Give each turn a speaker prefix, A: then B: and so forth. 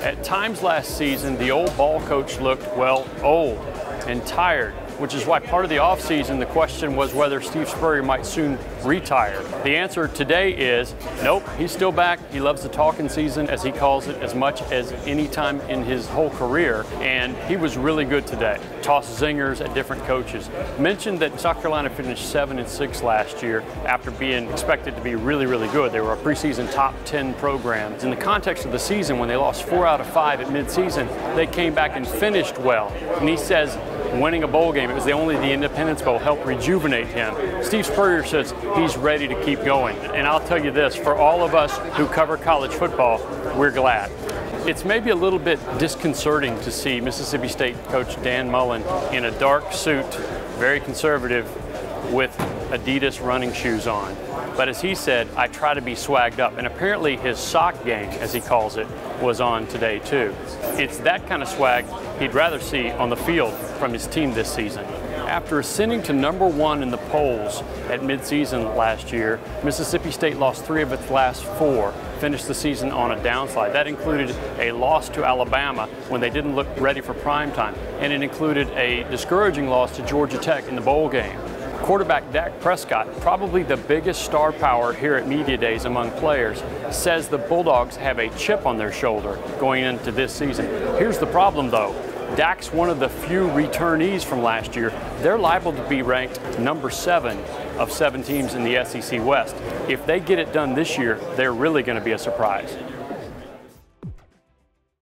A: At times last season, the old ball coach looked, well, old and tired, which is why part of the offseason the question was whether Steve Spurrier might soon retire. The answer today is nope, he's still back. He loves the talking season, as he calls it, as much as any time in his whole career, and he was really good today. Tossed zingers at different coaches. Mentioned that South Carolina finished 7-6 last year after being expected to be really, really good. They were a preseason top 10 program. In the context of the season, when they lost 4 out of 5 at midseason, they came back and finished well. And he says winning a bowl game, it was the Independence Bowl, helped rejuvenate him. Steve Spurrier says he's ready to keep going. And I'll tell you this, for all of us who cover college football, we're glad. It's maybe a little bit disconcerting to see Mississippi State coach Dan Mullen in a dark suit, very conservative, with Adidas running shoes on. But as he said, I try to be swagged up. And apparently his sock game, as he calls it, was on today too. It's that kind of swag he'd rather see on the field from his team this season. After ascending to #1 in the polls at midseason last year, Mississippi State lost 3 of its last 4, finished the season on a downslide. That included a loss to Alabama when they didn't look ready for prime time, and it included a discouraging loss to Georgia Tech in the bowl game. Quarterback Dak Prescott, probably the biggest star power here at Media Days among players, says the Bulldogs have a chip on their shoulder going into this season. Here's the problem though. Dak's one of the few returnees from last year. They're liable to be ranked #7 of 7 teams in the SEC West. If they get it done this year, they're really going to be a surprise.